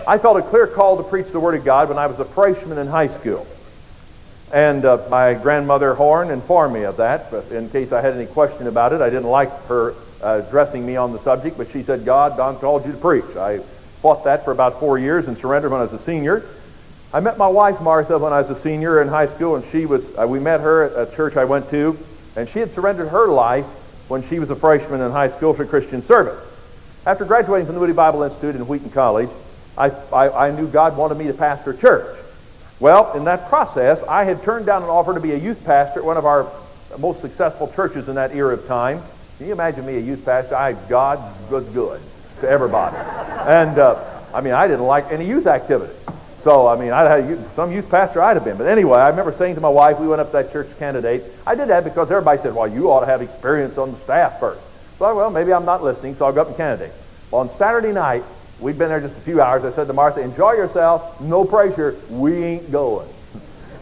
I felt a clear call to preach the Word of God when I was a freshman in high school. And my grandmother Horn informed me of that, but in case I had any question about it. I didn't like her addressing me on the subject, but she said, Don called you to preach. I fought that for about 4 years and surrendered when I was a senior. I met my wife, Martha, when I was a senior in high school, and we met her at a church I went to, and she had surrendered her life when she was a freshman in high school for Christian service. After graduating from the Moody Bible Institute in Wheaton College, I knew God wanted me to pastor a church. Well, in that process, I had turned down an offer to be a youth pastor at one of our most successful churches in that era of time. Can you imagine me, a youth pastor? God was good to everybody. And, I didn't like any youth activity. So, I'd had some youth pastor I'd have been. But anyway, I remember saying to my wife, we went up to that church candidate. I did that because everybody said, well, you ought to have experience on the staff first. So, well, maybe I'm not listening, so I'll go up and candidate. Well, on Saturday night, we'd been there just a few hours. I said to Martha, enjoy yourself, no pressure, we ain't going.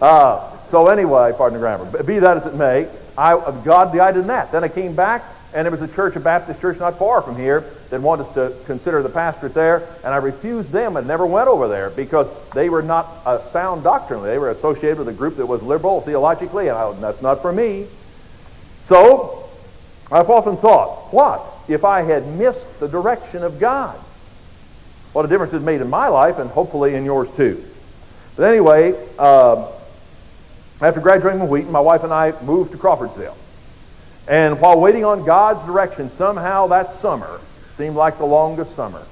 So anyway, pardon the grammar, but be that as it may, God guided in that. Then I came back, and there was a church, a Baptist church not far from here, that wanted us to consider the pastorate there, and I refused them and never went over there because they were not sound doctrinally. They were associated with a group that was liberal theologically, and that's not for me. So I've often thought, what if I had missed the direction of God? What a difference it's made in my life and hopefully in yours too. But anyway, after graduating from Wheaton, my wife and I moved to Crawfordsville. And while waiting on God's direction, somehow that summer seemed like the longest summer.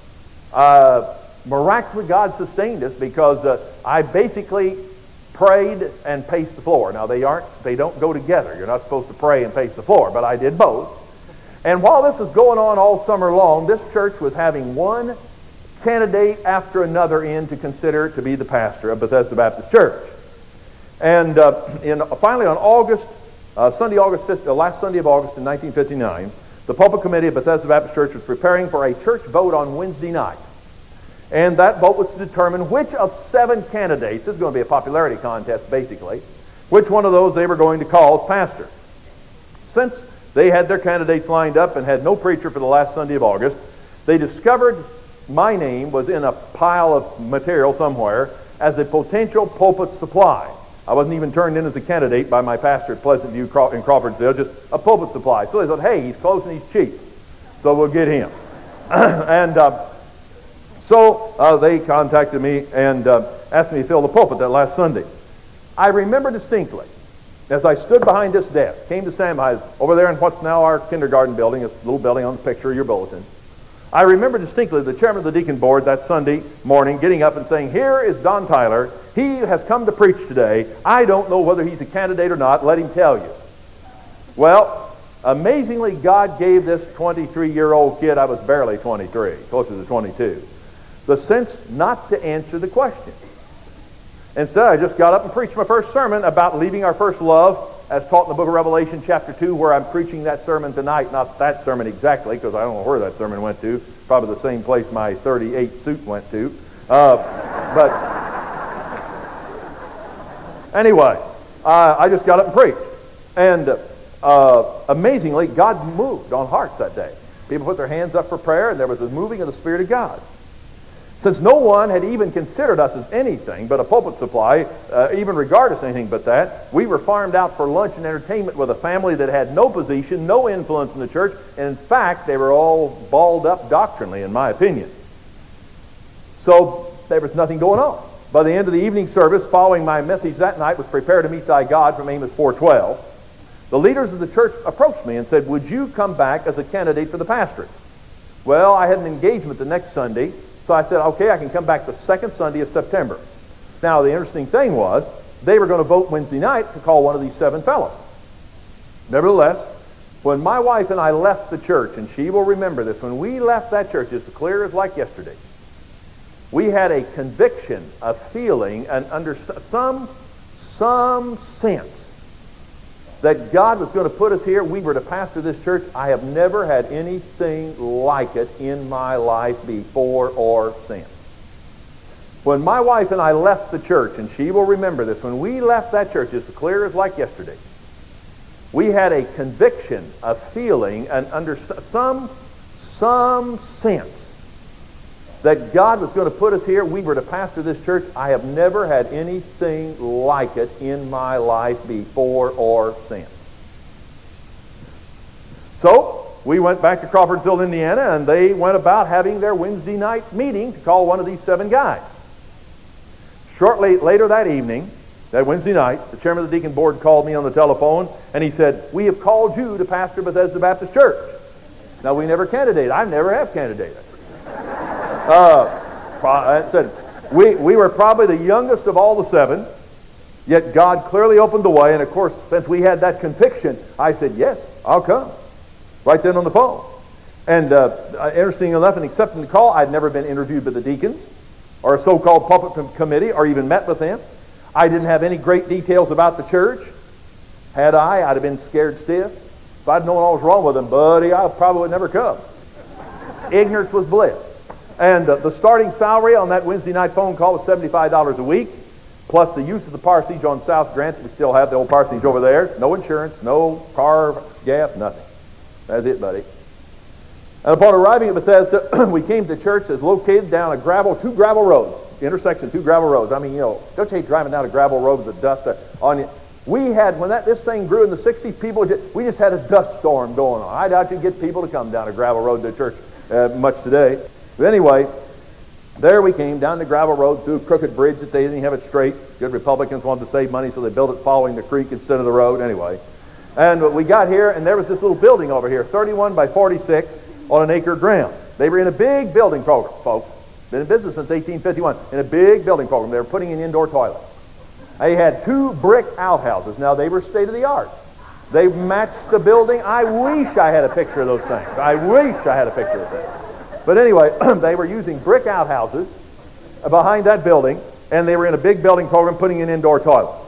Miraculously, God sustained us because I basically prayed and paced the floor. Now, they don't go together. You're not supposed to pray and pace the floor, but I did both. And while this was going on all summer long, this church was having one candidate after another in to consider to be the pastor of Bethesda Baptist Church. And finally on last Sunday of August in 1959, the pulpit committee of Bethesda Baptist Church was preparing for a church vote on Wednesday night. And that vote was to determine which of 7 candidates, this is going to be a popularity contest basically, which one of those they were going to call as pastor. Since they had their candidates lined up and had no preacher for the last Sunday of August, they discovered my name was in a pile of material somewhere as a potential pulpit supply. I wasn't even turned in as a candidate by my pastor at Pleasant View in Crawfordsville, just a pulpit supply. So they thought, hey, he's close and he's cheap, so we'll get him. And so they contacted me and asked me to fill the pulpit that last Sunday. I remember distinctly, as I stood behind this desk, came to stand behind over there in what's now our kindergarten building, this little building on the picture of your bulletin. I remember distinctly the chairman of the deacon board that Sunday morning getting up and saying, here is Don Tyler. He has come to preach today. I don't know whether he's a candidate or not. Let him tell you. Well, amazingly, God gave this 23-year-old kid, I was barely 23, closer to 22, the sense not to answer the question. Instead, I just got up and preached my first sermon about leaving our first love, as taught in the book of Revelation chapter 2, where I'm preaching that sermon tonight. Not that sermon exactly, because I don't know where that sermon went to. Probably the same place my 38 suit went to. But anyway, I just got up and preached. And amazingly, God moved on hearts that day. People put their hands up for prayer, and there was a moving of the Spirit of God. Since no one had even considered us as anything but a pulpit supply, even regard us anything but that, we were farmed out for lunch and entertainment with a family that had no position, no influence in the church, and in fact, they were all balled up doctrinally, in my opinion. So there was nothing going on. By the end of the evening service, following my message that night was Prepare to Meet Thy God from Amos 4:12, the leaders of the church approached me and said, would you come back as a candidate for the pastorate? Well, I had an engagement the next Sunday, so I said, okay, I can come back the second Sunday of September. Now, the interesting thing was, they were going to vote Wednesday night to call one of these 7 fellows. Nevertheless, when my wife and I left the church, and she will remember this, when we left that church, it's as clear as like yesterday, we had a conviction, a feeling, and some sense that God was going to put us here. We were to pastor this church. I have never had anything like it in my life before or since. When my wife and I left the church, and she will remember this, when we left that church, it's as clear as like yesterday, we had a conviction, a feeling, and some sense that God was going to put us here. We were to pastor this church. I have never had anything like it in my life before or since. So we went back to Crawfordsville, Indiana, and they went about having their Wednesday night meeting to call one of these 7 guys. Shortly later that evening, that Wednesday night, the chairman of the deacon board called me on the telephone, and he said, "We have called you to pastor Bethesda Baptist Church." Now, we never candidated. I never have candidated. I said, we were probably the youngest of all the 7, yet God clearly opened the way, and of course, since we had that conviction, I said, "Yes, I'll come." Right then on the phone. And interesting enough, in accepting the call, I'd never been interviewed by the deacons or a so-called pulpit committee or even met with them. I didn't have any great details about the church. Had I'd have been scared stiff. If I'd known what was wrong with them, buddy, I probably would never come. Ignorance was bliss. And the starting salary on that Wednesday night phone call was $75 a week, plus the use of the parsonage on South Grant. We still have the old parsonage over there. No insurance, no car, gas, nothing. That's it, buddy. And upon arriving at Bethesda, we came to the church that's located down two gravel roads, intersection, 2 gravel roads. I mean, don't you hate driving down a gravel road with the dust on you? We had, when this thing grew in the 60s, we just had a dust storm going on. I doubt you'd get people to come down a gravel road to church much today. But anyway, there we came down the gravel road through a crooked bridge that they didn't have it straight. Good Republicans wanted to save money, so they built it following the creek instead of the road. Anyway. And we got here, and there was this little building over here, 31 by 46 on an acre ground. They were in a big building program, folks. Been in business since 1851. In a big building program. They were putting in indoor toilets. They had 2 brick outhouses. Now, they were state-of-the-art. They matched the building. I wish I had a picture of those things. I wish I had a picture of that. But anyway, they were using brick outhouses behind that building, and they were in a big building program putting in indoor toilets.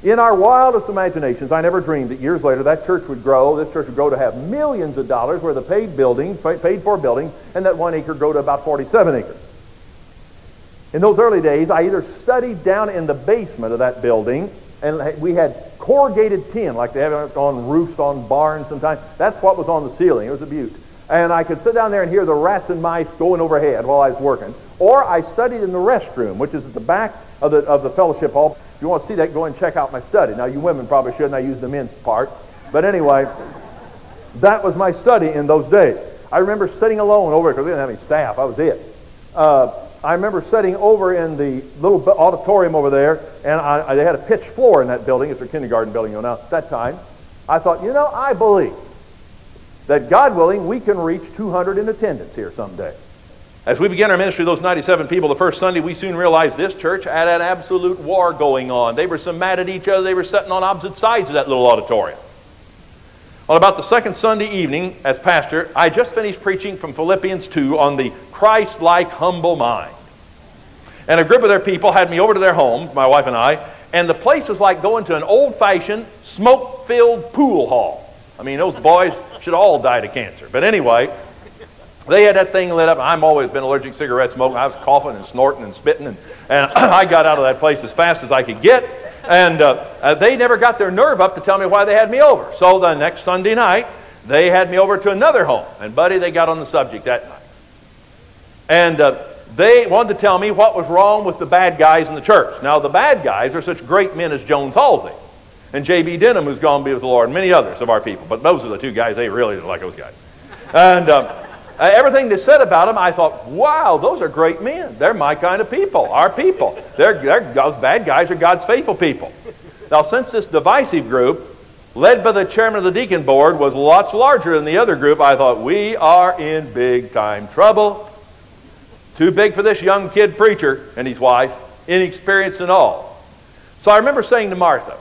In our wildest imaginations, I never dreamed that years later that church would grow. This church would grow to have millions of dollars worth of paid for buildings, and that 1 acre grow to about 47 acres. In those early days, I either studied down in the basement of that building, and we had corrugated tin, like they have on roofs on barns sometimes. That's what was on the ceiling. It was a beaut. And I could sit down there and hear the rats and mice going overhead while I was working. Or I studied in the restroom, which is at the back of the fellowship hall. If you want to see that, go and check out my study. Now, you women probably shouldn't. I use the men's part. But anyway, that was my study in those days. I remember sitting alone over, because we didn't have any staff. I was it. I remember sitting over in the little auditorium over there, and they had a pitched floor in that building. It's a kindergarten building, now. At that time, I thought, I believe that, God willing, we can reach 200 in attendance here someday. As we began our ministry, those 97 people, the first Sunday, we soon realized this church had an absolute war going on. They were so mad at each other, they were sitting on opposite sides of that little auditorium. On about the second Sunday evening, as pastor, I just finished preaching from Philippians 2 on the Christ-like humble mind. And a group of their people had me over to their home, my wife and I, and the place was like going to an old-fashioned, smoke-filled pool hall. I mean, those boys should all died of cancer. But anyway, they had that thing lit up. I've always been allergic to cigarette smoke. I was coughing and snorting and spitting, and I got out of that place as fast as I could get. And they never got their nerve up to tell me why they had me over. So the next Sunday night, they had me over to another home. And buddy, they got on the subject that night. And they wanted to tell me what was wrong with the bad guys in the church. Now, the bad guys are such great men as Jones Halsey and J.B. Denham, who's gone to be with the Lord, and many others of our people. But those are the 2 guys, they really didn't like those guys. And everything they said about them, I thought, wow, those are great men. They're my kind of people, our people. Those bad guys are God's faithful people. Now, since this divisive group, led by the chairman of the deacon board, was lots larger than the other group, I thought, we are in big-time trouble. Too big for this young kid preacher and his wife, inexperienced and all. So I remember saying to Martha,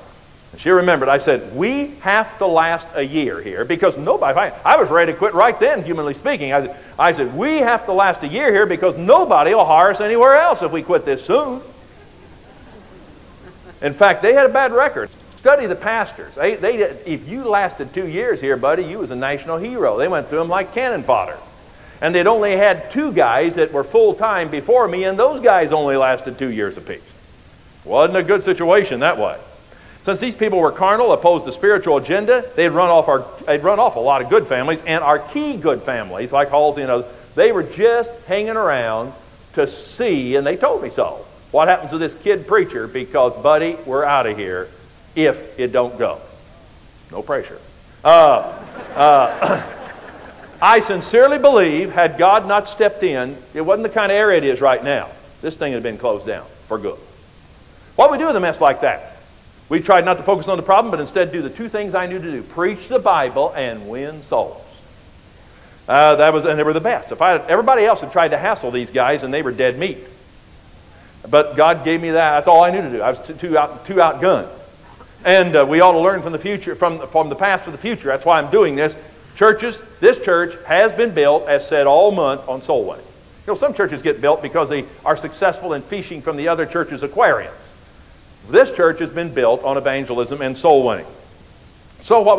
and she remembered, I said, we have to last a year here, because nobody, I was ready to quit right then, humanly speaking. I said, we have to last a year here because nobody will hire us anywhere else if we quit this soon. In fact, they had a bad record. Study the pastors. If you lasted 2 years here, buddy, you was a national hero. They went through them like cannon fodder. And they'd only had 2 guys that were full-time before me, and those guys only lasted 2 years apiece. Wasn't a good situation that way. Since these people were carnal, opposed to spiritual agenda, they'd run off a lot of good families, and our key good families, like Halsey and others, They were just hanging around to see, and they told me so, what happens to this kid preacher, because, buddy, we're out of here if it don't go. No pressure. I sincerely believe, had God not stepped in, it wasn't the kind of area it is right now. This thing had been closed down for good. What do we do with a mess like that? We tried not to focus on the problem, but instead do the two things I knew to do: preach the Bible and win souls. And they were the best. Everybody else had tried to hassle these guys, and they were dead meat. But God gave me that. That's all I knew to do. I was too outgunned. And we ought to learn from the future, from the past to the future. That's why I'm doing this. Churches, this church has been built, as said all month, on soul winning. You know, some churches get built because they are successful in fishing from the other churches' aquariums. This church has been built on evangelism and soul winning. So what